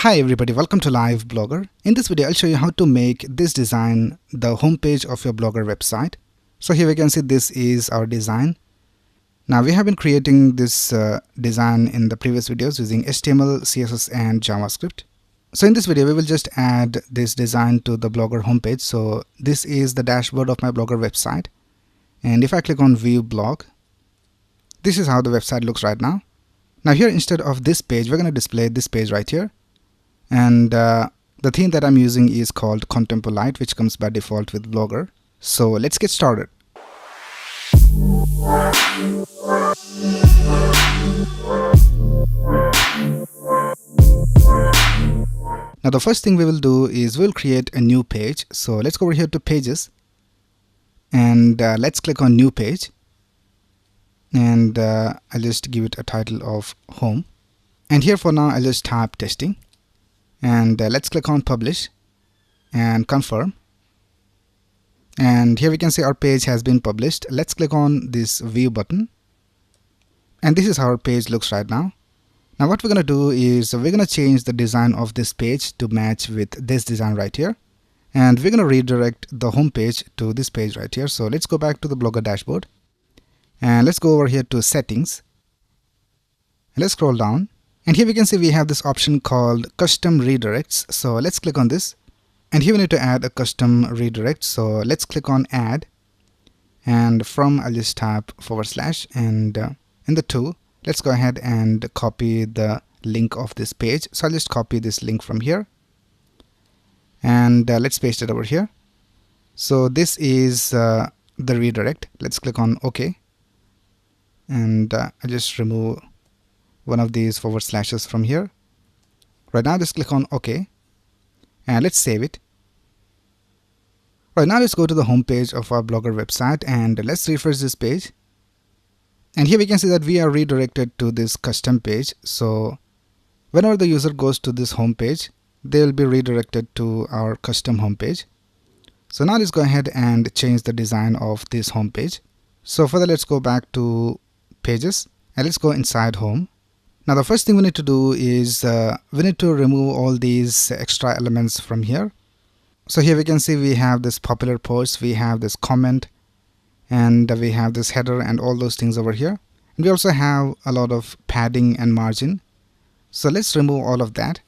Hi everybody, welcome to Live Blogger. In this video, I'll show you how to make this design the homepage of your Blogger website. So here we can see this is our design. Now we have been creating this design in the previous videos using HTML, CSS and JavaScript. So in this video, we will just add this design to the Blogger homepage. So this is the dashboard of my Blogger website. And if I click on View Blog, this is how the website looks right now. Now here, instead of this page, we're going to display this page right here. And the theme that I'm using is called Contempolite, which comes by default with Blogger. So let's get started. Now the first thing we will do is we'll create a new page. So let's go over here to Pages and let's click on New Page. And I'll just give it a title of Home. And here for now, I'll just type Testing. And let's click on Publish and Confirm. And here we can see our page has been published. Let's click on this View button. And this is how our page looks right now. Now what we're going to do is we're going to change the design of this page to match with this design right here. And we're going to redirect the home page to this page right here. So let's go back to the Blogger dashboard. And let's go over here to Settings. And let's scroll down. And here we can see we have this option called Custom Redirects. So let's click on this. And here we need to add a custom redirect. So let's click on Add. And from, I'll just type / and in the to, let's go ahead and copy the link of this page. So I'll just copy this link from here. And let's paste it over here. So this is the redirect. Let's click on OK. And I'll just remove one of these / from here. Right now, just click on OK. And let's save it. Right now, let's go to the home page of our Blogger website and let's refresh this page. And here we can see that we are redirected to this custom page. So whenever the user goes to this home page, they will be redirected to our custom home page. So now let's go ahead and change the design of this home page. So for that, let's go back to Pages and let's go inside Home. Now the first thing we need to do is we need to remove all these extra elements from here. So here we can see we have this popular post, we have this comment, and we have this header and all those things over here. And we also have a lot of padding and margin. So let's remove all of that.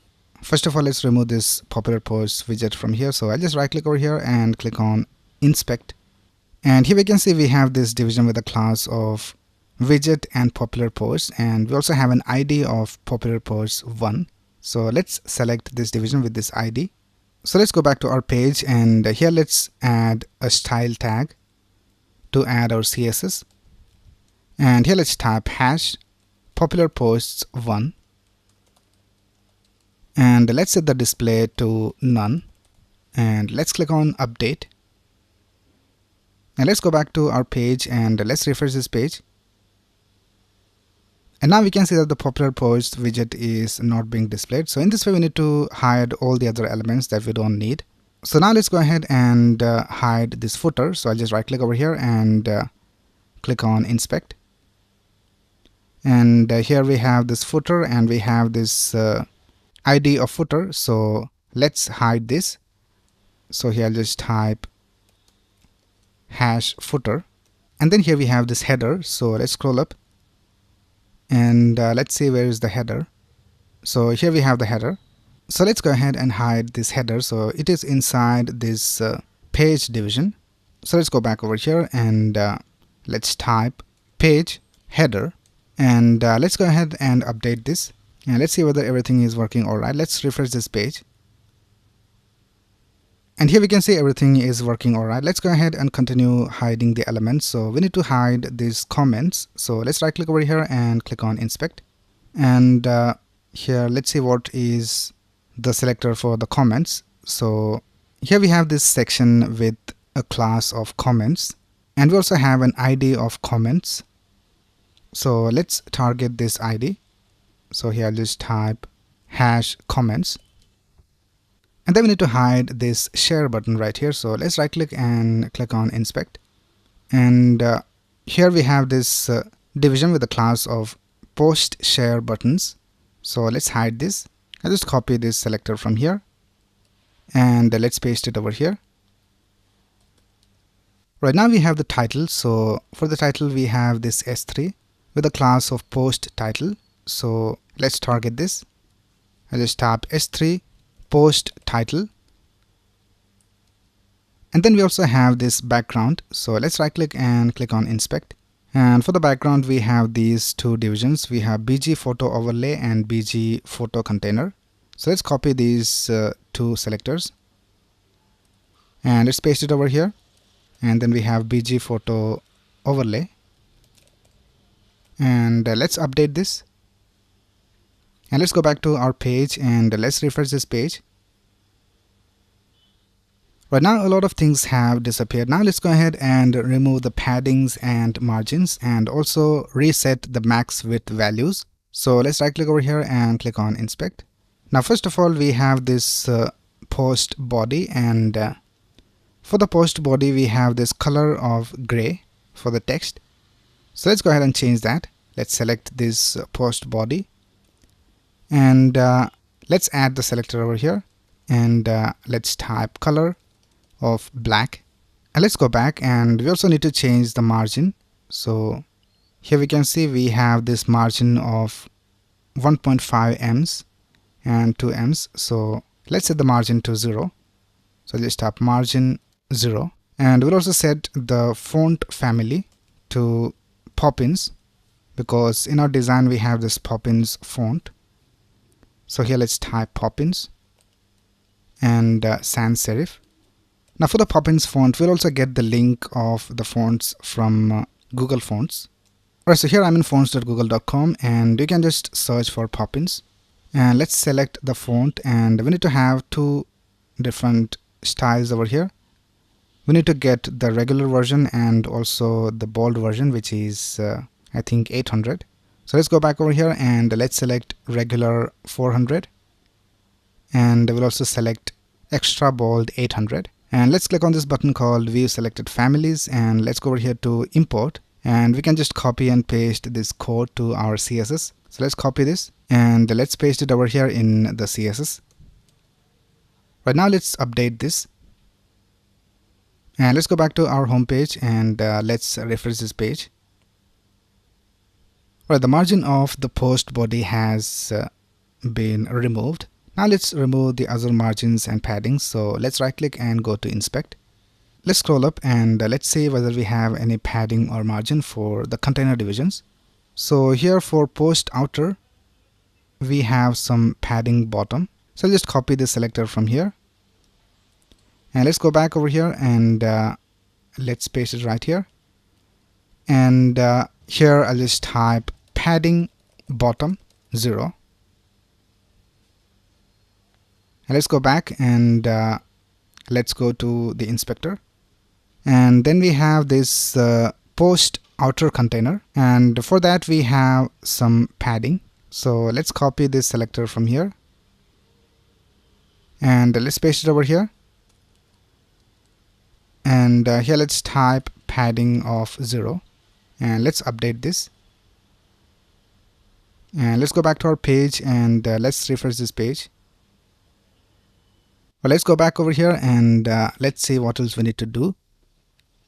First of all, let's remove this popular post widget from here. So I'll just right click over here and click on Inspect. And here we can see we have this division with a class of widget and popular posts, and we also have an ID of popular posts 1. So let's select this division with this ID. So let's go back to our page, and here let's add a style tag to add our CSS. And here let's type # popular posts 1. And let's set the display to none. And let's click on Update. And let's go back to our page and let's refresh this page. And now we can see that the popular post widget is not being displayed. So in this way, we need to hide all the other elements that we don't need. So now let's go ahead and hide this footer. So I'll just right click over here and click on Inspect. And here we have this footer and we have this ID of footer. So let's hide this. So here I'll just type #footer. And then here we have this header. So let's scroll up. And let's see where is the header. So here we have the header. So let's go ahead and hide this header. So it is inside this page division. So let's go back over here and let's type page header. And let's go ahead and update this. And let's see whether everything is working all right. Let's refresh this page. And here we can see everything is working all right. Let's go ahead and continue hiding the elements. So we need to hide these comments. So let's right click over here and click on Inspect. And here, let's see what is the selector for the comments. So here we have this section with a class of comments. And we also have an ID of comments. So let's target this ID. So here I'll just type #comments. And then we need to hide this share button right here. So let's right click and click on Inspect. And here we have this division with a class of post share buttons. So let's hide this. I'll just copy this selector from here and let's paste it over here. Right now we have the title. So for the title we have this S3 with a class of post title. So let's target this. I'll just tap S3 post title. And then we also have this background. So let's right click and click on inspect. And for the background we have these two divisions. We have BG photo overlay and BG photo container. So let's copy these two selectors and let's paste it over here. And then we have BG photo overlay, and let's update this, and let's go back to our page and let's refresh this page. Right now a lot of things have disappeared. Now let's go ahead and remove the paddings and margins and also reset the max width values. So let's right click over here and click on inspect. Now first of all we have this post body, and for the post body we have this color of gray for the text. So let's go ahead and change that. Let's select this post body and let's add the selector over here, and let's type color of black, and let's go back and we also need to change the margin. So here we can see we have this margin of 1.5 ems and 2 ems. So let's set the margin to 0. So just tap margin 0, and we'll also set the font family to Poppins, because in our design we have this Poppins font. So here let's type Poppins and sans serif. Now for the Poppins font we'll also get the link of the fonts from Google Fonts. Alright, so here I'm in fonts.google.com and you can just search for Poppins, and let's select the font, and we need to have two different styles over here. We need to get the regular version and also the bold version, which is I think 800. So let's go back over here and let's select regular 400, and we'll also select extra bold 800, and let's click on this button called view selected families, and let's go over here to import, and we can just copy and paste this code to our CSS. So let's copy this and let's paste it over here in the CSS. Right now let's update this. And let's go back to our home page and let's refresh this page. Right, the margin of the post body has been removed. Now let's remove the other margins and paddings. So let's right click and go to inspect. Let's scroll up and let's see whether we have any padding or margin for the container divisions. So here for post outer we have some padding bottom. So I'll just copy this selector from here. And let's go back over here and let's paste it right here. And here I'll just type padding bottom 0. And let's go back and let's go to the inspector. And then we have this post outer container, and for that we have some padding. So let's copy this selector from here and let's paste it over here. And here let's type padding of 0, and let's update this, and let's go back to our page and let's refresh this page. Well, let's go back over here and let's see what else we need to do.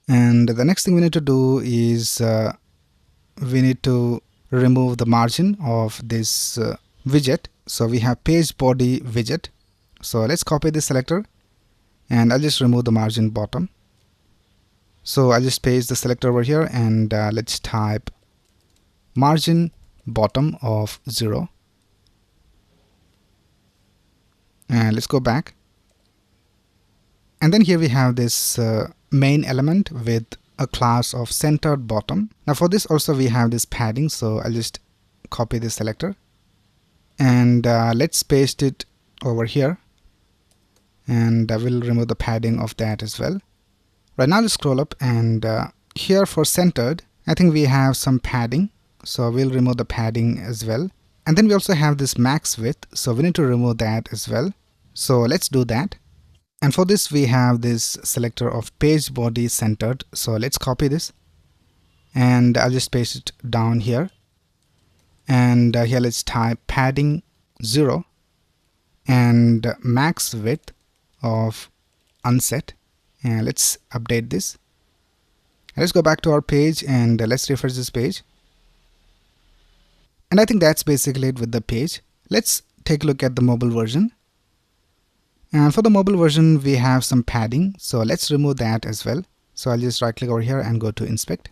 And the next thing we need to do is we need to remove the margin of this widget. So we have page body widget. So let's copy this selector and I'll just remove the margin bottom. So I'll just paste the selector over here and let's type margin bottom of 0. And let's go back. And then here we have this main element with a class of centered bottom. Now for this also we have this padding. So I'll just copy this selector and let's paste it over here. And I will remove the padding of that as well. Right now let's scroll up and here for centered I think we have some padding, so we'll remove the padding as well. And then we also have this max width, so we need to remove that as well. So let's do that. And for this we have this selector of page body centered, so let's copy this and I'll just paste it down here. And here let's type padding 0. and max width of unset, and let's update this. Let's go back to our page and let's refresh this page. And I think that's basically it with the page. Let's take a look at the mobile version. And for the mobile version, we have some padding, so let's remove that as well. So I'll just right click over here and go to inspect.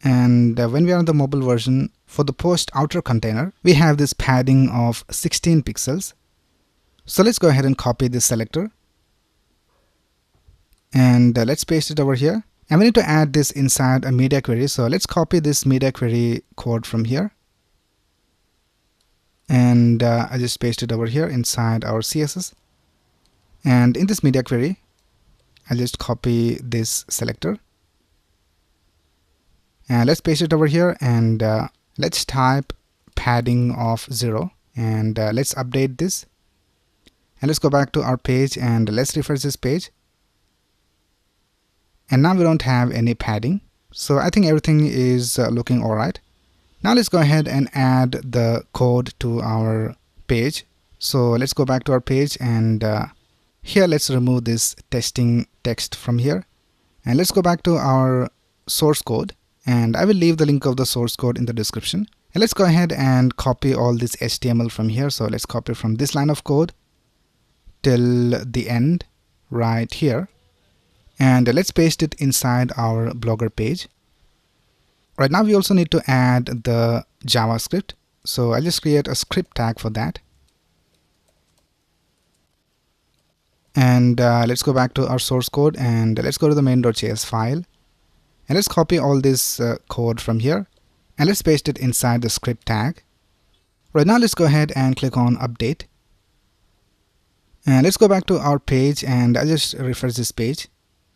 And when we are on the mobile version, for the post outer container, we have this padding of 16 pixels. So let's go ahead and copy this selector. And let's paste it over here. And we need to add this inside a media query. So let's copy this media query code from here. And I just paste it over here inside our CSS. And in this media query, I'll just copy this selector. And let's paste it over here and let's type padding of 0 and let's update this. And let's go back to our page and let's refresh this page. And now we don't have any padding. So I think everything is looking alright. Now let's go ahead and add the code to our page. So let's go back to our page and here let's remove this testing text from here. And let's go back to our source code. And I will leave the link of the source code in the description. And let's go ahead and copy all this HTML from here. So let's copy from this line of code till the end right here. And let's paste it inside our Blogger page. Right now we also need to add the JavaScript. So I'll just create a script tag for that. And let's go back to our source code and let's go to the main.js file. And let's copy all this code from here and let's paste it inside the script tag. Right now let's go ahead and click on update. And let's go back to our page and I'll just refresh this page.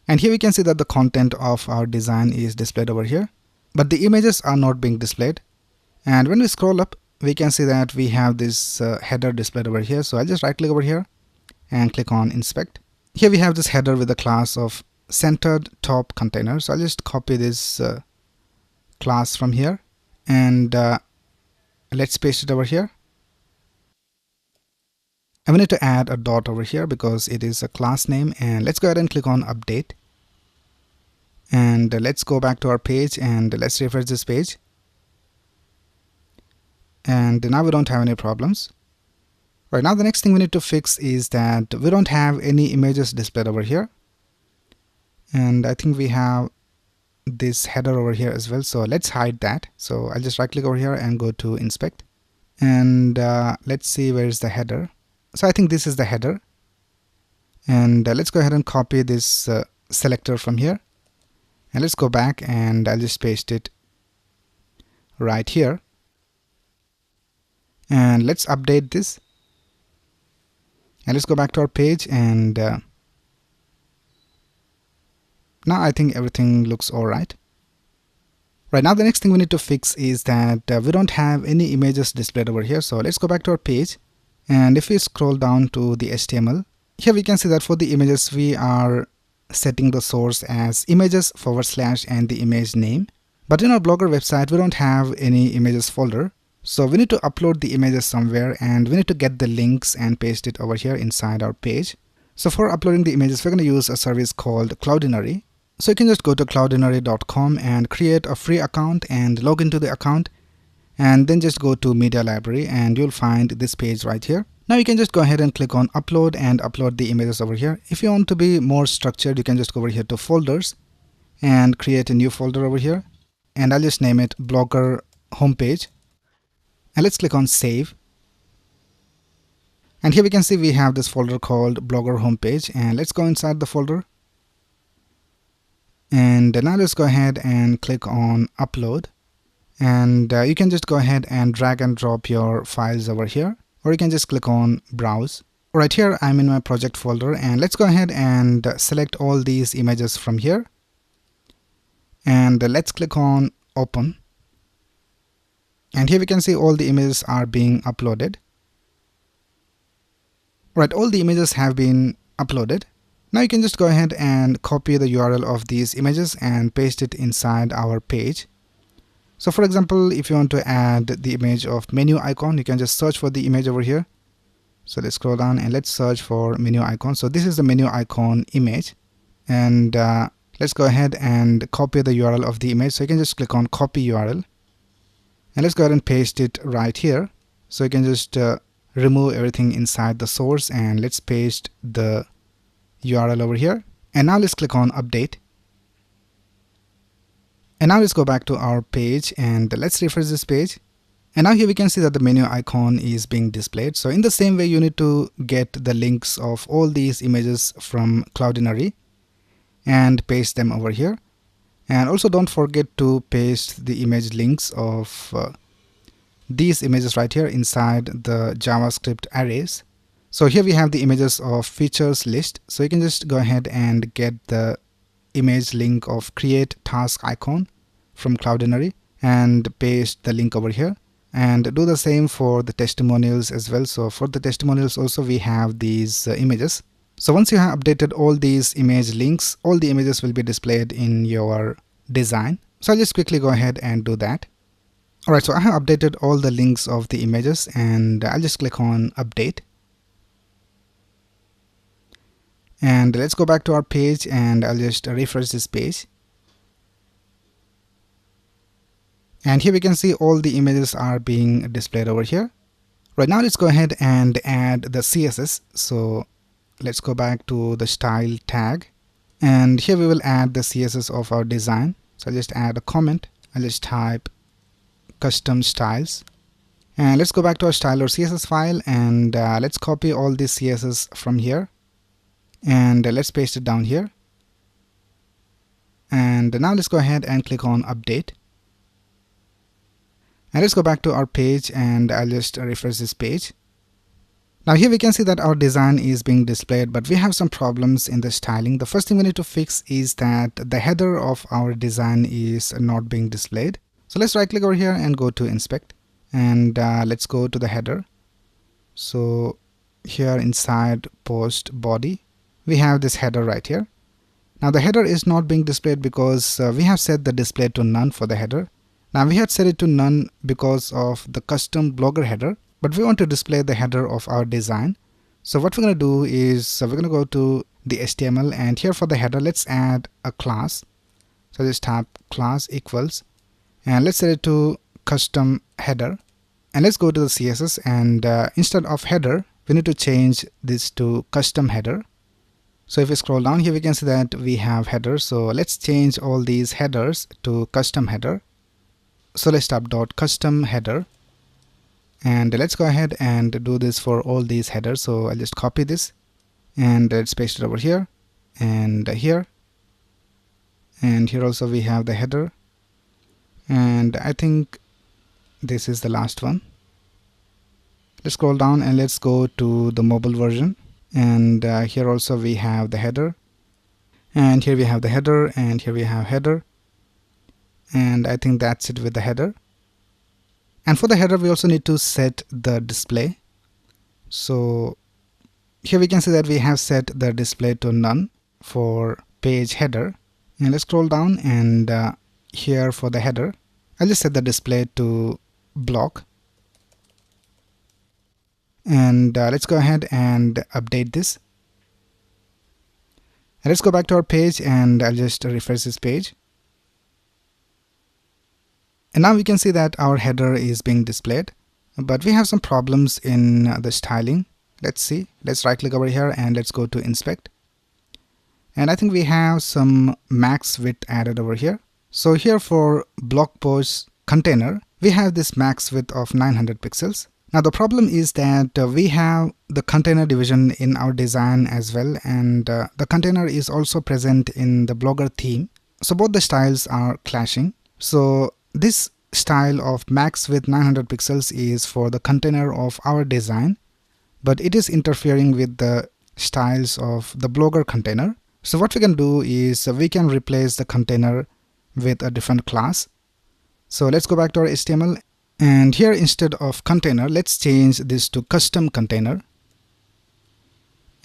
And here we can see that the content of our design is displayed over here, but the images are not being displayed. And when we scroll up, we can see that we have this header displayed over here. So I'll just right click over here and click on inspect. Here we have this header with the class of centered top container. So I'll just copy this class from here and let's paste it over here. And we need to add a dot over here because it is a class name. And let's go ahead and click on update. And let's go back to our page and let's refresh this page. And now we don't have any problems. Right now the next thing we need to fix is that we don't have any images displayed over here. And I think we have this header over here as well. So let's hide that. So I'll just right click over here and go to inspect. And let's see where is the header. So I think this is the header. And let's go ahead and copy this selector from here. And let's go back and I'll just paste it right here. And let's update this. And let's go back to our page and now I think everything looks alright. Right now the next thing we need to fix is that we don't have any images displayed over here. So let's go back to our page and if we scroll down to the HTML, here we can see that for the images we are setting the source as images / and the image name. But in our Blogger website we don't have any images folder. So we need to upload the images somewhere and we need to get the links and paste it over here inside our page. So for uploading the images we're going to use a service called Cloudinary. So you can just go to cloudinary.com and create a free account and log into the account and then just go to media library and you'll find this page right here. Now you can just go ahead and click on upload and upload the images over here. If you want to be more structured, you can just go over here to folders and create a new folder over here. And I'll just name it Blogger homepage. And let's click on save. And here we can see we have this folder called Blogger homepage and let's go inside the folder. And now let's go ahead and click on upload. And you can just go ahead and drag and drop your files over here. Or you can just click on browse. Right here I'm in my project folder and let's go ahead and select all these images from here. And let's click on open. And here we can see all the images are being uploaded. Right, all the images have been uploaded. Now you can just go ahead and copy the URL of these images and paste it inside our page. So for example, if you want to add the image of menu icon, you can just search for the image over here So let's scroll down and let's search for menu icon. So this is the menu icon image, and let's go ahead and copy the URL of the image. So you can just click on copy URL, and let's go ahead and paste it right here. So you can just remove everything inside the source, and let's paste the URL over here. And now let's click on update. And now let's go back to our page and let's refresh this page. And now here we can see that the menu icon is being displayed. So in the same way, you need to get the links of all these images from Cloudinary and paste them over here. And also don't forget to paste the image links of these images right here inside the JavaScript arrays. So here we have the images of features list. So you can just go ahead and get the image link of create task icon from Cloudinary and paste the link over here. And do the same for the testimonials as well. So for the testimonials also we have these images. So once you have updated all these image links, all the images will be displayed in your design. So I'll just quickly go ahead and do that. Alright, so I have updated all the links of the images, and I'll just click on update. And let's go back to our page, and I'll just refresh this page. And here we can see all the images are being displayed over here. Right now let's go ahead and add the CSS. So let's go back to the style tag, and here we will add the CSS of our design. So I'll just add a comment. I'll just type custom styles, and let's go back to our style or CSS file, and let's copy all this CSS from here, and let's paste it down here. And now let's go ahead and click on update. And let's go back to our page, and I'll just refresh this page. Now here we can see that our design is being displayed, but we have some problems in the styling. The first thing we need to fix is that the header of our design is not being displayed. So let's right click over here and go to inspect, and let's go to the header. So here inside post body we have this header right here. Now the header is not being displayed because we have set the display to none for the header. Now we had set it to none because of the custom Blogger header, but we want to display the header of our design. So what we're going to do is we're going to go to the HTML, and here for the header let's add a class. So just type class equals, and let's set it to custom header, and let's go to the CSS, and instead of header we need to change this to custom header. So if we scroll down here we can see that we have header. So let's change all these headers to custom header. So let's type dot custom header, and let's go ahead and do this for all these headers. So I'll just copy this and let's paste it over here and here, and here also we have the header, and I think this is the last one. Let's scroll down and let's go to the mobile version, and here also we have the header, and here we have the header, and here we have header, and I think that's it with the header. And for the header we also need to set the display. So here we can see that we have set the display to none for page header, and let's scroll down, and here for the header I'll just set the display to block, and let's go ahead and update this. And let's go back to our page, and I'll just refresh this page. And now we can see that our header is being displayed, but we have some problems in the styling. Let's see. Let's right click over here and let's go to inspect. And I think we have some max width added over here. So here for blog post container, we have this max width of 900 pixels. Now the problem is that we have the container division in our design as well, and the container is also present in the Blogger theme. So both the styles are clashing. So this style of max width 900 pixels is for the container of our design, but it is interfering with the styles of the Blogger container. So what we can do is we can replace the container with a different class. So let's go back to our HTML, and here instead of container let's change this to custom container,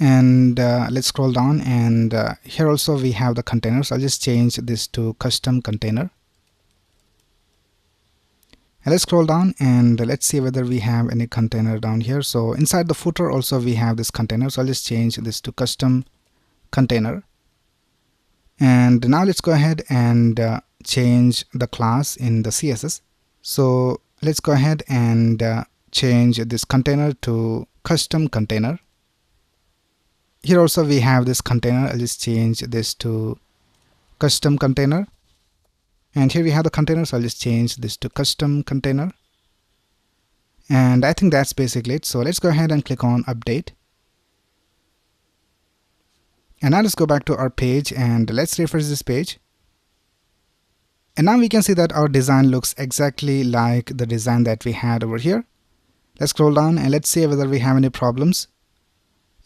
and let's scroll down, and here also we have the containers. I'll just change this to custom container. And let's scroll down and let's see whether we have any container down here. So inside the footer also we have this container, so I'll just change this to custom container. And now let's go ahead and change the class in the CSS. So let's go ahead and change this container to custom container. Here also we have this container. I'll just change this to custom container. And here we have the container, so I'll just change this to custom container. And I think that's basically it. So let's go ahead and click on update. And now let's go back to our page and let's refresh this page. And now we can see that our design looks exactly like the design that we had over here. Let's scroll down and let's see whether we have any problems.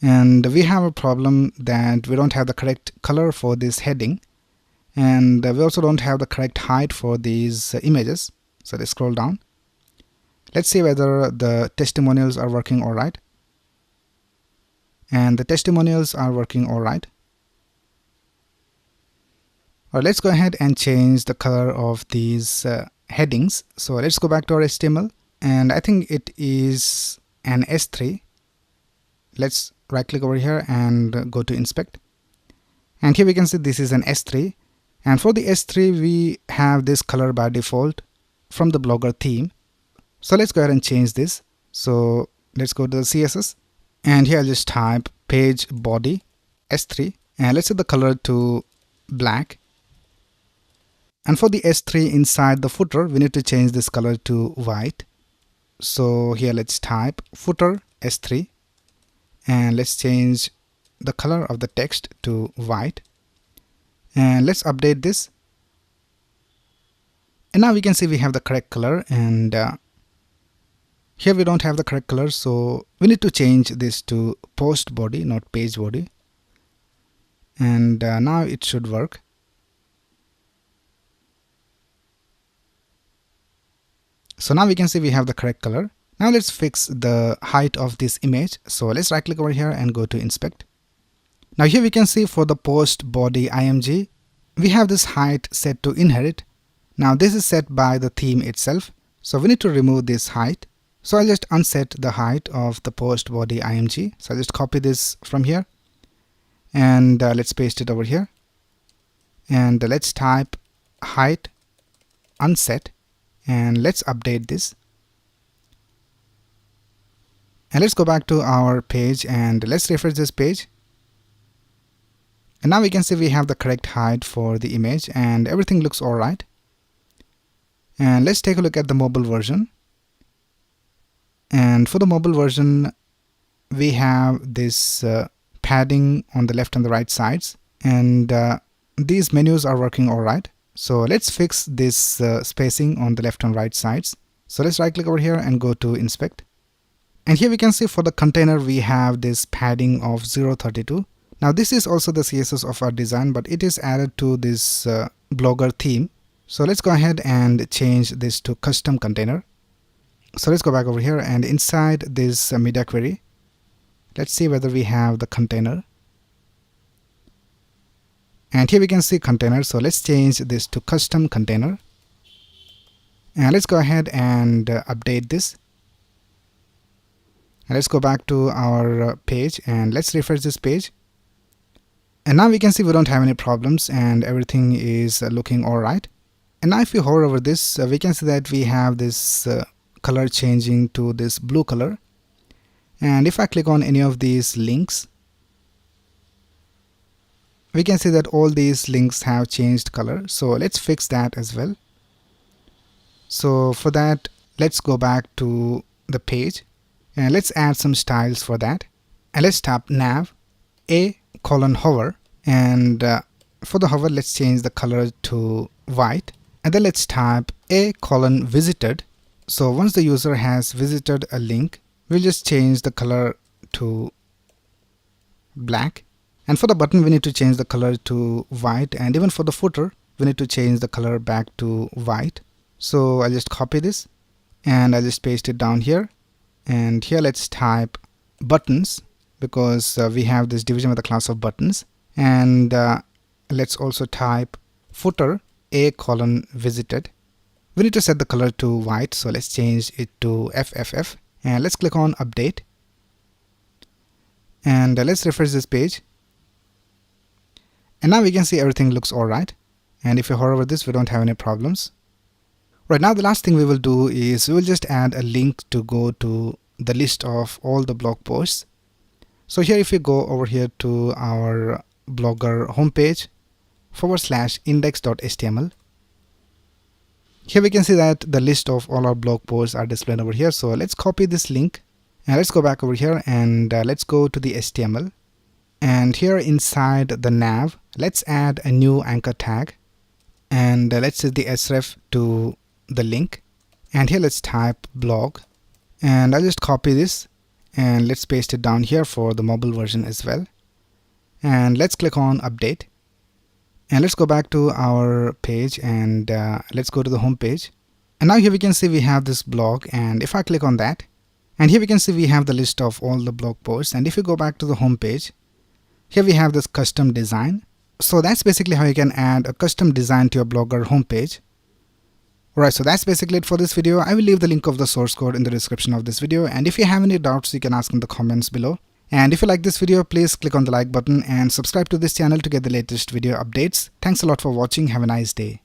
And we have a problem that we don't have the correct color for this heading. And we also don't have the correct height for these images. So let's scroll down. Let's see whether the testimonials are working alright. And the testimonials are working alright. Or let's go ahead and change the color of these headings. So let's go back to our HTML. And I think it is an S3. Let's right click over here and go to inspect. And here we can see this is an S3. And for the S3 we have this color by default from the Blogger theme. So let's go ahead and change this. So let's go to the CSS and here I'll just type page body S3 and let's set the color to black. And for the S3 inside the footer we need to change this color to white. So here let's type footer S3 and let's change the color of the text to white. And let's update this. And now we can see we have the correct color, and here we don't have the correct color, so we need to change this to post body, not page body. And now it should work. So now we can see we have the correct color. Now let's fix the height of this image. So let's right click over here and go to inspect. Now here we can see for the post body img, we have this height set to inherit. Now this is set by the theme itself. So we need to remove this height. So I'll just unset the height of the post body img. So I'll just copy this from here and let's paste it over here. And let's type height unset and let's update this. And let's go back to our page and let's refresh this page. And now we can see we have the correct height for the image and everything looks alright. And let's take a look at the mobile version. And for the mobile version, we have this padding on the left and the right sides. And these menus are working alright. So let's fix this spacing on the left and right sides. So let's right click over here and go to inspect. And here we can see for the container we have this padding of 0.32. Now this is also the CSS of our design, but it is added to this Blogger theme. So let's go ahead and change this to custom container. So let's go back over here and inside this media query, let's see whether we have the container. And here we can see container. So let's change this to custom container. And let's go ahead and update this. And let's go back to our page and let's refresh this page. And now we can see we don't have any problems and everything is looking alright. And now if we hover over this, we can see that we have this color changing to this blue color. And if I click on any of these links, we can see that all these links have changed color. So let's fix that as well. So for that, let's go back to the page and let's add some styles for that. And let's tap nav a:hover, and for the hover let's change the color to white, and then let's type a:visited. So once the user has visited a link, we'll just change the color to black. And for the button we need to change the color to white, and even for the footer we need to change the color back to white. So I'll just copy this and I'll just paste it down here, and here let's type buttons because we have this division with the class of buttons. And let's also type footer a:visited, We need to set the color to white, so let's change it to FFF and let's click on update. And let's refresh this page. And now we can see everything looks alright. And if you hover over this, we don't have any problems. Right now, the last thing we will do is we will just add a link to go to the list of all the blog posts. So here, if you go over here to our Blogger homepage /index.html, here we can see that the list of all our blog posts are displayed over here. So let's copy this link and let's go back over here and let's go to the HTML. And here inside the nav, let's add a new anchor tag and let's set the href to the link. And here let's type blog, and I'll just copy this and let's paste it down here for the mobile version as well. And let's click on update. And let's go back to our page and let's go to the home page. And now here we can see we have this blog, and if I click on that, and here we can see we have the list of all the blog posts. And if you go back to the home page, here we have this custom design. So that's basically how you can add a custom design to your Blogger homepage. Alright, so that's basically it for this video. I will leave the link of the source code in the description of this video, and if you have any doubts, you can ask in the comments below. And if you like this video, please click on the like button and subscribe to this channel to get the latest video updates. Thanks a lot for watching. Have a nice day.